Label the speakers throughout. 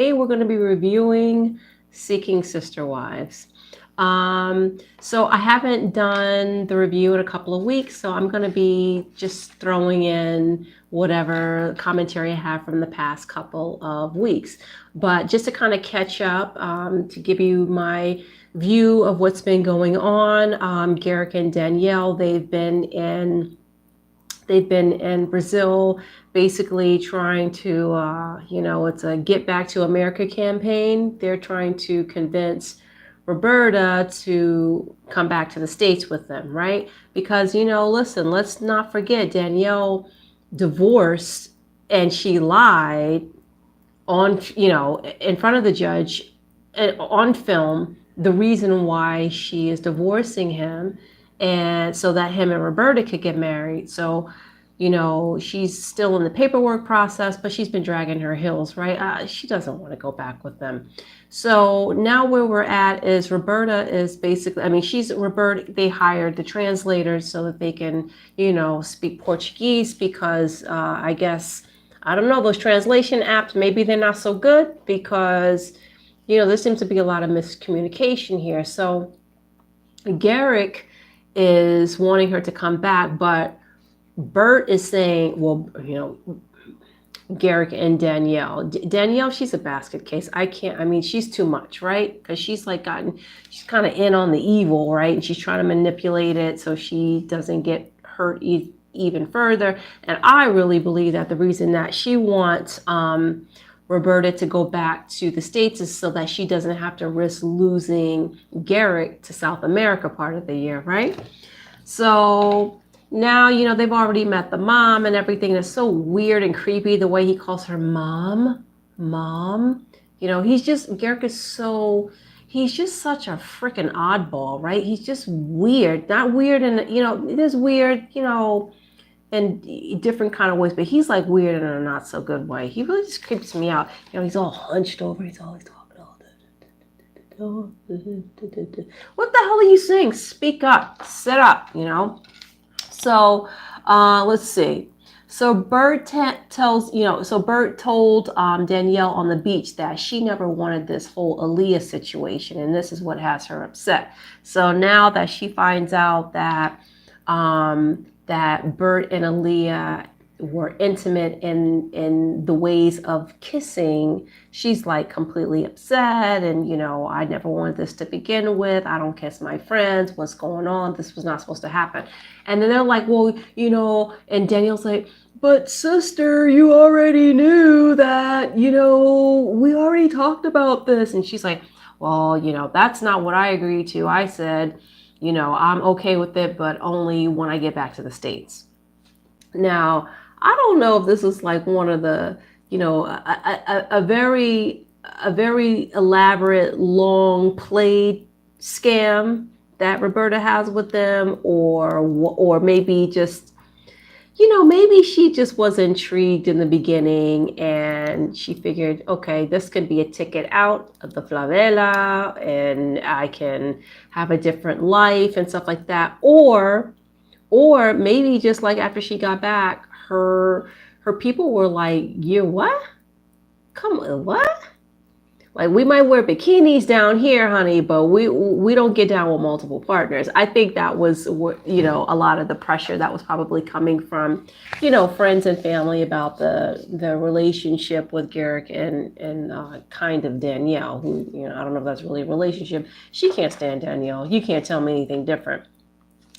Speaker 1: We're going to be reviewing Seeking Sister Wives. So I haven't done the review in a couple of weeks, so I'm going to be just throwing in whatever commentary I have from the past couple of weeks. But just to kind of catch up, to give you my view of what's been going on, Garrick and Danielle, they've been in Brazil, basically trying to, it's a Get Back to America campaign. They're trying to convince Roberta to come back to the States with them, right? Because, listen, let's not forget Danielle divorced and she lied on, in front of the judge on film, the reason why she is divorcing him, and so that him and Roberta could get married. So, she's still in the paperwork process, but she's been dragging her heels, right? She doesn't want to go back with them. So now where we're at is Roberta is basically, I mean, Roberta, they hired the translators so that they can, speak Portuguese because I guess, I don't know, those translation apps, maybe they're not so good because, there seems to be a lot of miscommunication here. So Garrick is wanting her to come back, but Bert is saying, well, Garrick and Danielle. Danielle, she's a basket case. I mean, she's too much, right? Because she's she's kind of in on the evil, right? And she's trying to manipulate it so she doesn't get hurt even further. And I really believe that the reason that she wants Roberta to go back to the States is so that she doesn't have to risk losing Garrick to South America part of the year, right? So now, they've already met the mom and everything. It's so weird and creepy the way he calls her mom. Mom. Garrick is he's just such a freaking oddball, right? He's just weird. Not weird and, it is weird, in different kind of ways, but he's like weird in a not so good way. He really just creeps me out. He's all hunched over. He's always talking all this. What the hell are you saying? Speak up. Sit up, So let's see. So Bert told Danielle on the beach that she never wanted this whole Aaliyah situation, and this is what has her upset. So now that she finds out that that Bert and Aaliyah were intimate in the ways of kissing, she's like completely upset. And, I never wanted this to begin with. I don't kiss my friends. What's going on? This was not supposed to happen. And then they're like, well, and Daniel's like, but sister, you already knew that, we already talked about this. And she's like, well, that's not what I agreed to. I said, I'm okay with it, but only when I get back to the States. Now, I don't know if this is like one of the, a very elaborate, long played scam that Roberta has with them, or maybe just, maybe she just was intrigued in the beginning and she figured, okay, this could be a ticket out of the favela and I can have a different life and stuff like that. Or maybe just like after she got back, her people were like, you what? Come on, what? Like, we might wear bikinis down here, honey, but we don't get down with multiple partners. I think that was, a lot of the pressure that was probably coming from, friends and family about the relationship with Garrick and kind of Danielle, who, I don't know if that's really a relationship. She can't stand Danielle. You can't tell me anything different.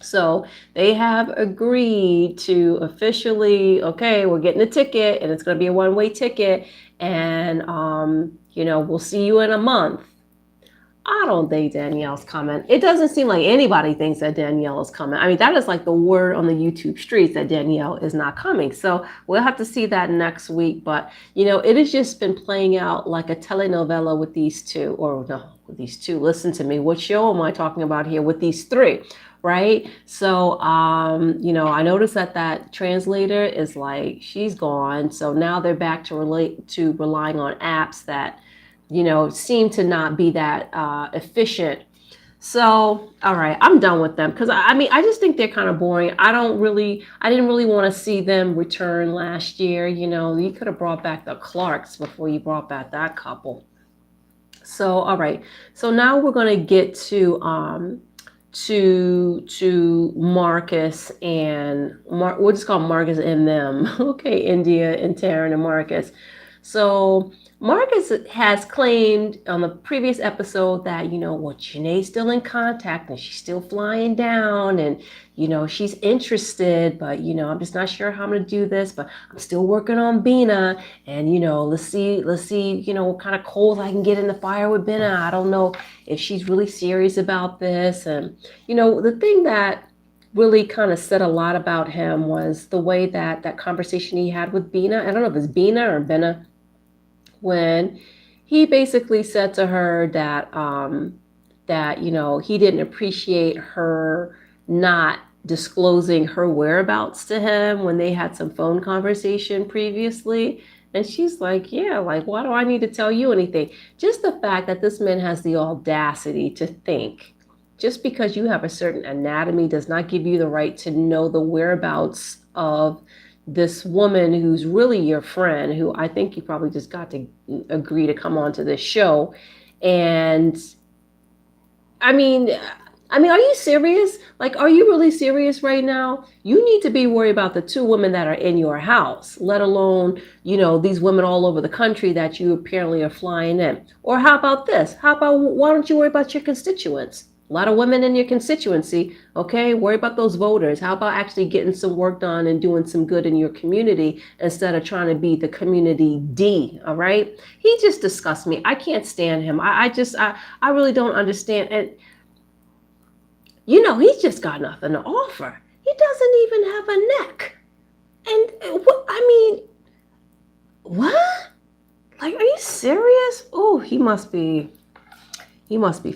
Speaker 1: So they have agreed to officially, okay, we're getting a ticket and it's going to be a one-way ticket. And, we'll see you in a month. I don't think Danielle's coming. It doesn't seem like anybody thinks that Danielle is coming. I mean, that is like the word on the YouTube streets that Danielle is not coming. So we'll have to see that next week. But, it has just been playing out like a telenovela with these two, or no, with these two. Listen to me. What show am I talking about here with these three? Right. So, I noticed that translator is like, she's gone. So now they're back to relying on apps that, seem to not be that efficient. So, all right, I'm done with them because I mean, I just think they're kind of boring. I didn't really want to see them return last year. You know, you could have brought back the Clarks before you brought back that couple. So, all right. So now we're going to get to Marcus and we'll just call Marcus and them. Okay, India and Taryn and Marcus. So Marcus has claimed on the previous episode that, well, Janae's still in contact and she's still flying down and, she's interested, but, I'm just not sure how I'm going to do this, but I'm still working on Bina and, let's see, what kind of coals I can get in the fire with Bina. I don't know if she's really serious about this. And, the thing that really kind of said a lot about him was the way that conversation he had with Bina. I don't know if it's Bina or Bina, when he basically said to her that he didn't appreciate her not disclosing her whereabouts to him when they had some phone conversation previously. And she's like, yeah, like, why do I need to tell you anything? Just the fact that this man has the audacity to think just because you have a certain anatomy does not give you the right to know the whereabouts of this woman who's really your friend, who I think you probably just got to agree to come on to this show. And I mean, are you serious? Like, are you really serious right now? You need to be worried about the two women that are in your house, let alone, these women all over the country that you apparently are flying in. Or how about this? Why don't you worry about your constituents? A lot of women in your constituency, okay? Worry about those voters. How about actually getting some work done and doing some good in your community instead of trying to be the community D, all right? He just disgusts me. I can't stand him. I really don't understand. And, he's just got nothing to offer. He doesn't even have a neck. And, what? Like, are you serious? Oh, he must be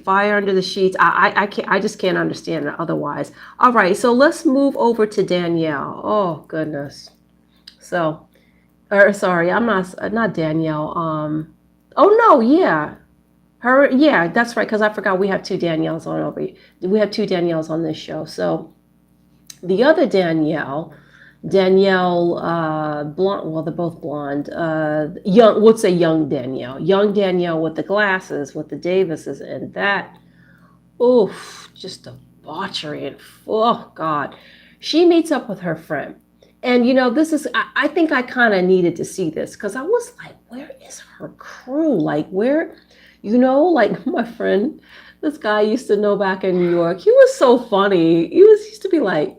Speaker 1: fire under the sheets. I just can't understand it otherwise. All right, so let's move over to Danielle. Oh goodness. So, sorry, I'm not Danielle. Oh no, yeah, her. Yeah, that's right. Because I forgot we have two Danielles on over. We have two Danielles on this show. So, the other Danielle. Blonde, well, they're both blonde. Young, we'll say young Danielle. Young Danielle with the glasses, with the Davises, and that, oof, just debauchery. And, oh, God. She meets up with her friend. And, this is, I think I kind of needed to see this because I was like, where is her crew? Like, where, like my friend, this guy I used to know back in New York, he was so funny. He used to be like,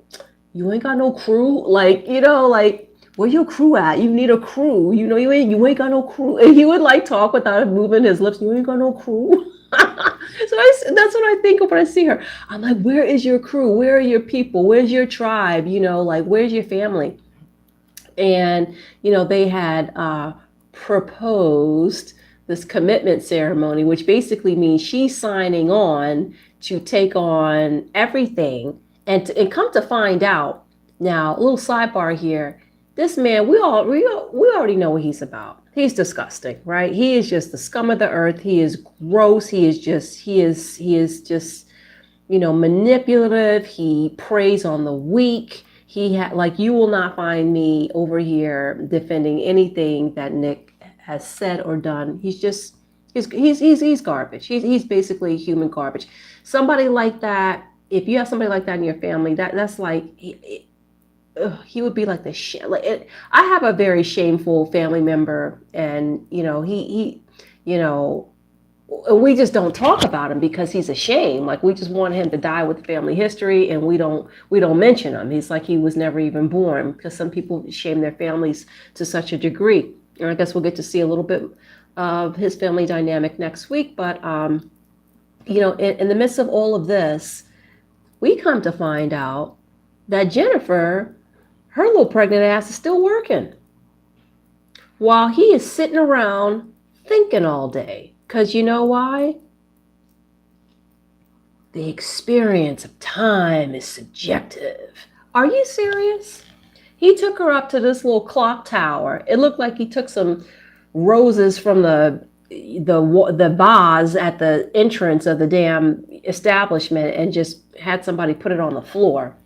Speaker 1: you ain't got no crew, like, like, where your crew at? You need a crew, you ain't got no crew. And he would like talk without moving his lips. You ain't got no crew. So that's what I think of when I see her. I'm like, where is your crew? Where are your people? Where's your tribe? Like, where's your family? And, they had proposed this commitment ceremony, which basically means she's signing on to take on everything. And come to find out, now a little sidebar here, this man, we already know what he's about. He's disgusting, right? He is just the scum of the earth. He is gross. He is just manipulative. He preys on the weak. Like, you will not find me over here defending anything that Nick has said or done. He's garbage. He's basically human garbage. Somebody like that. If you have somebody like that in your family, that's like he would be like I have a very shameful family member, and he we just don't talk about him because he's a shame. Like, we just want him to die with family history, and we don't mention him. He's like he was never even born, because some people shame their families to such a degree. And I guess we'll get to see a little bit of his family dynamic next week. But in the midst of all of this, we come to find out that Jennifer, her little pregnant ass, is still working while he is sitting around thinking all day. Because you know why? The experience of time is subjective. Are you serious? He took her up to this little clock tower. It looked like he took some roses from the the vase at the entrance of the damn establishment and just had somebody put it on the floor.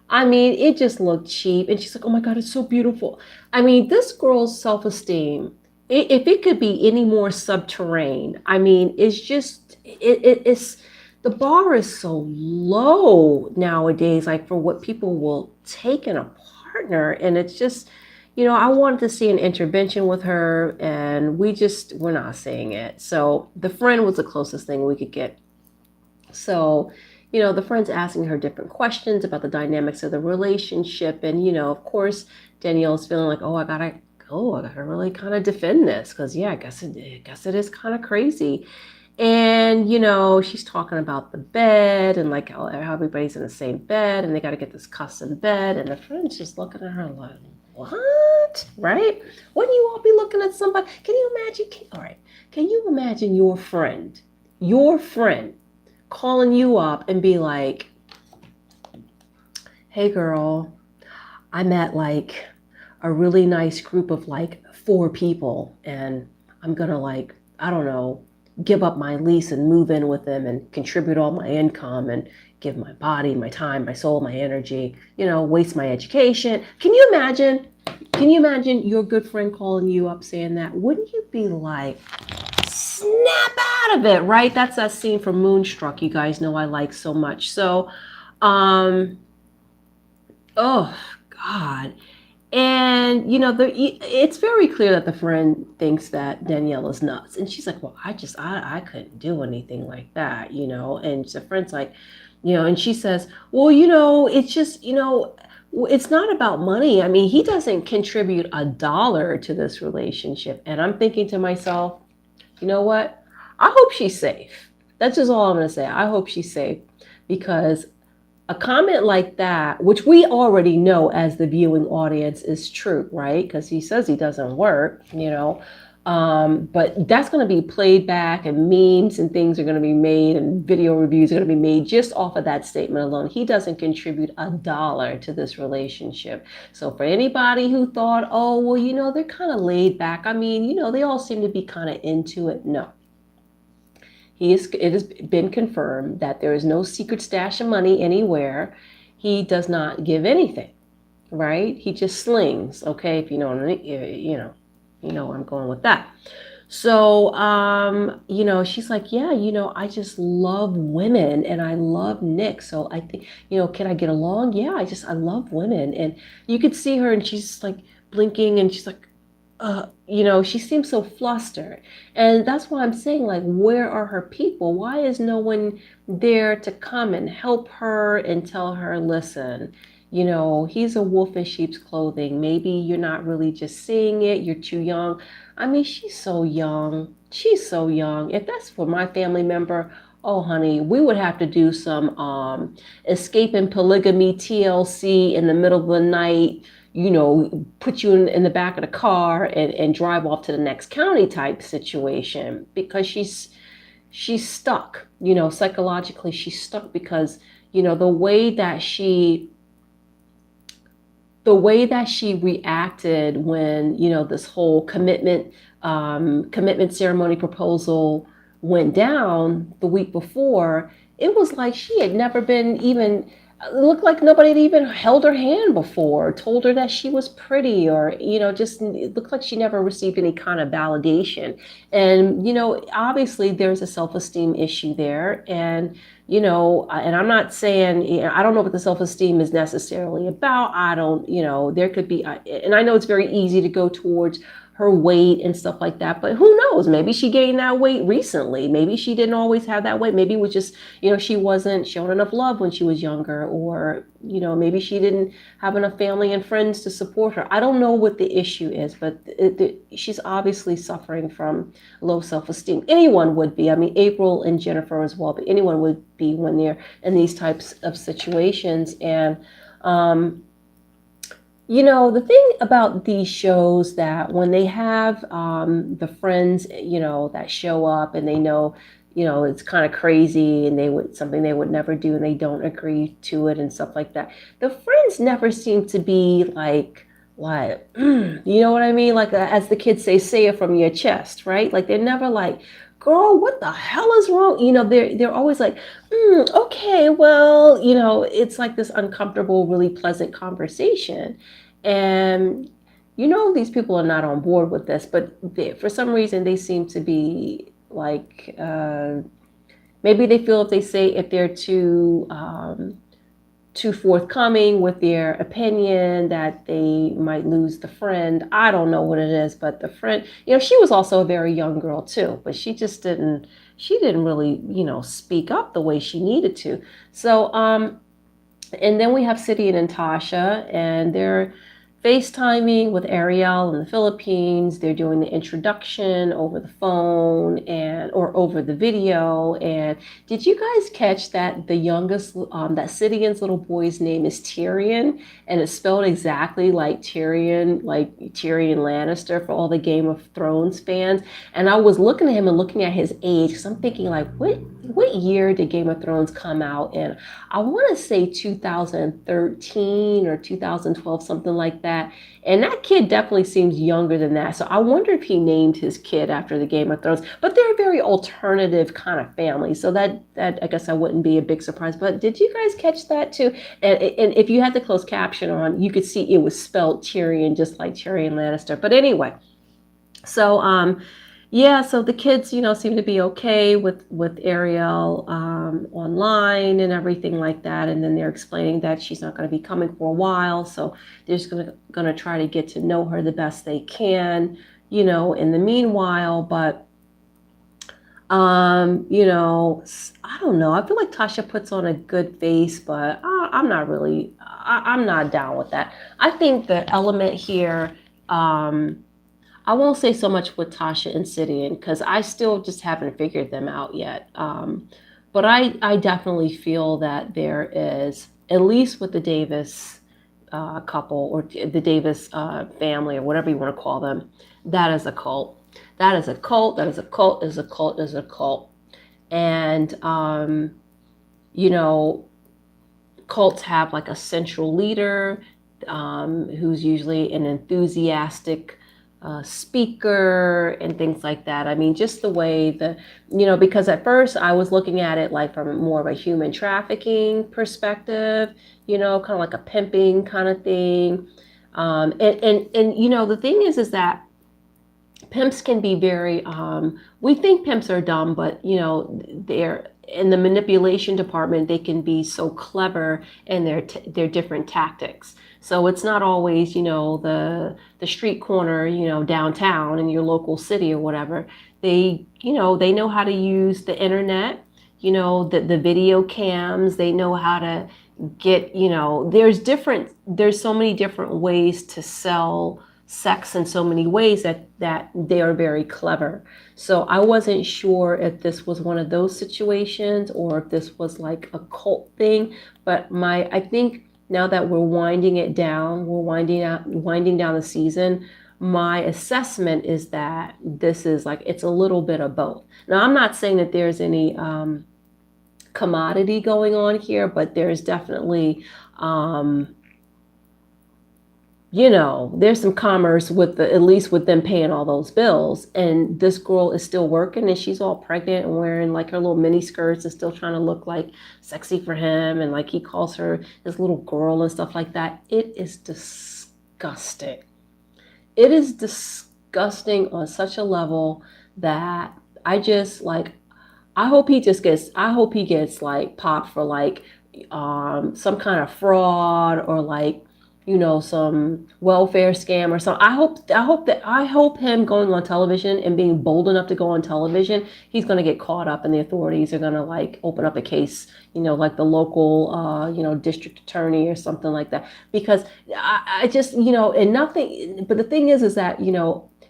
Speaker 1: I mean, it just looked cheap. And she's like, oh my God, it's so beautiful. I mean, this girl's self esteem, if it could be any more subterranean, I mean, it's just, it's, the bar is so low nowadays, like for what people will take in a partner. And it's just, I wanted to see an intervention with her, and we're not seeing it. So the friend was the closest thing we could get. So, the friend's asking her different questions about the dynamics of the relationship. And, of course, Danielle's feeling like, oh, I gotta really kind of defend this because, yeah, I guess it is kind of crazy. And, she's talking about the bed and like how everybody's in the same bed and they got to get this custom bed. And the friend's just looking at her like, what? Right? Wouldn't you all be looking at somebody? Can you imagine? All right. Can you imagine your friend calling you up and be like, hey girl, I met like a really nice group of like 4 people and I'm gonna like, I don't know, give up my lease and move in with them and contribute all my income and give my body, my time, my soul, my energy, waste my education. Can you imagine? Can you imagine your good friend calling you up saying that? Wouldn't you be like, snap out of it, right? That's that scene from Moonstruck, you guys know I like so much. So, oh God. And it's very clear that the friend thinks that Danielle is nuts. And she's like, well, I couldn't do anything like that, and the friend's like, and she says, well, it's just, it's not about money. I mean, he doesn't contribute a dollar to this relationship. And I'm thinking to myself, you know what? I hope she's safe. That's just all I'm going to say. I hope she's safe because a comment like that, which we already know as the viewing audience is true, right? Because he says he doesn't work, but that's going to be played back and memes and things are going to be made and video reviews are going to be made just off of that statement alone. He doesn't contribute a dollar to this relationship. So for anybody who thought, oh, well, they're kind of laid back. I mean, they all seem to be kind of into it. No. It has been confirmed that there is no secret stash of money anywhere. He does not give anything, right? He just slings. Okay, if you know what I mean, you know where I'm going with that. So, she's like, yeah, I just love women and I love Nick. So I think, can I get along? Yeah, I love women. And you could see her and she's like blinking and she's like, she seems so flustered. And that's why I'm saying, like, where are her people? Why is no one there to come and help her and tell her, listen, he's a wolf in sheep's clothing. Maybe you're not really just seeing it. You're too young. I mean, she's so young. She's so young. If that's for my family member, oh, honey, we would have to do some escaping polygamy TLC in the middle of the night, put you in the back of the car and drive off to the next county type situation because she's stuck, psychologically she's stuck because, the way that she reacted when, this whole commitment ceremony proposal went down the week before, it was like she had never been even, it looked like nobody had even held her hand before, told her that she was pretty, or, just it looked like she never received any kind of validation. And, obviously there's a self-esteem issue there. And, and I'm not saying, I don't know what the self-esteem is necessarily about. I don't, there could be, and I know it's very easy to go towards her weight and stuff like that, but who knows? Maybe she gained that weight recently. Maybe she didn't always have that weight. Maybe it was just, she wasn't shown enough love when she was younger, or, maybe she didn't have enough family and friends to support her. I don't know what the issue is, but she's obviously suffering from low self-esteem. Anyone would be. I mean, April and Jennifer as well, but anyone would be when they're in these types of situations. And, the thing about these shows that when they have the friends, that show up and they know, it's kind of crazy and something they would never do and they don't agree to it and stuff like that. The friends never seem to be like like, you know what I mean? Like, as the kids say it from your chest, right? Like, they're never like, girl, what the hell is wrong? They're always like, okay, well, it's like this uncomfortable, really pleasant conversation. And, these people are not on board with this, but for some reason, they seem to be like, maybe they feel if they're too forthcoming with their opinion that they might lose the friend. I don't know what it is, but the friend, she was also a very young girl too, but she didn't really, speak up the way she needed to. So, and then we have Sidian and Tasha, and they're FaceTiming with Ariel in the Philippines. They're doing the introduction over the phone or over the video. And did you guys catch that the youngest, that Sidian's little boy's name is Tyrion, and it's spelled exactly like Tyrion Lannister for all the Game of Thrones fans. And I was looking at him and looking at his age because I'm thinking like, what year did Game of Thrones come out in? I want to say 2013 or 2012, something like that. And that kid definitely seems younger than that. So I wonder if he named his kid after the Game of Thrones. But they're a very alternative kind of family. So that I guess I wouldn't be a big surprise. But did you guys catch that too? And if you had the closed caption on, you could see it was spelled Tyrion, just like Tyrion Lannister. But anyway, so yeah, so the kids, seem to be okay with Ariel online and everything like that. And then they're explaining that she's not going to be coming for a while, so they're just going to try to get to know her the best they can, in the meanwhile. But I don't know. I feel like Tasha puts on a good face, but I'm not really. I'm not down with that. I think the element here. I won't say so much with Tasha and Sidian because I still just haven't figured them out yet. But I definitely feel that there is, at least with the Davis couple or the Davis family or whatever you want to call them, that is a cult. That is a cult. That is a cult. Is a cult. Is a cult. And you know, cults have like a central leader who's usually an enthusiastic speaker and things like that. I mean, just the way because at first I was looking at it like from more of a human trafficking perspective, kind of like a pimping kind of thing. And the thing is that pimps can be very, we think pimps are dumb, but they're in the manipulation department, they can be so clever in their different tactics. So it's not always, the street corner, downtown in your local city or whatever. They know how to use the internet, the video cams. They know how to get, there's so many different ways to sell sex in so many ways that they are very clever. So I wasn't sure if this was one of those situations or if this was like a cult thing. But I think now that we're winding down the season, my assessment is that this is like, it's a little bit of both. Now, I'm not saying that there's any commodity going on here, but there's definitely there's some commerce at least with them paying all those bills. And this girl is still working and she's all pregnant and wearing like her little mini skirts and still trying to look like sexy for him. And like he calls her his little girl and stuff like that. It is disgusting. It is disgusting on such a level that I hope he gets like popped for like some kind of fraud or like some welfare scam or something. I hope him going on television and being bold enough to go on television, he's going to get caught up and the authorities are going to like open up a case, like the local, district attorney or something like that. Because I just, and nothing, but the thing is that,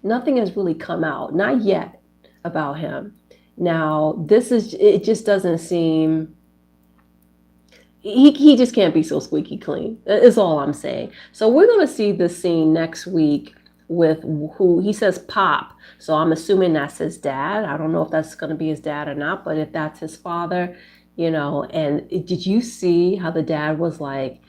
Speaker 1: nothing has really come out, not yet, about him. Now, it just doesn't seem, he just can't be so squeaky clean, is all I'm saying. So we're going to see this scene next week with who he says Pop. So I'm assuming that's his dad. I don't know if that's going to be his dad or not, but if that's his father, and did you see how the dad was like,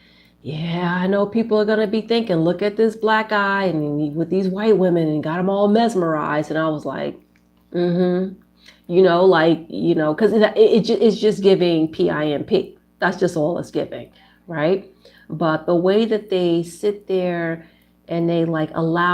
Speaker 1: yeah, I know people are gonna be thinking, look at this black guy and with these white women and got them all mesmerized. And I was like, mm-hmm. Like, because it's just giving PIMP. That's just all it's giving, right? But the way that they sit there and they like allow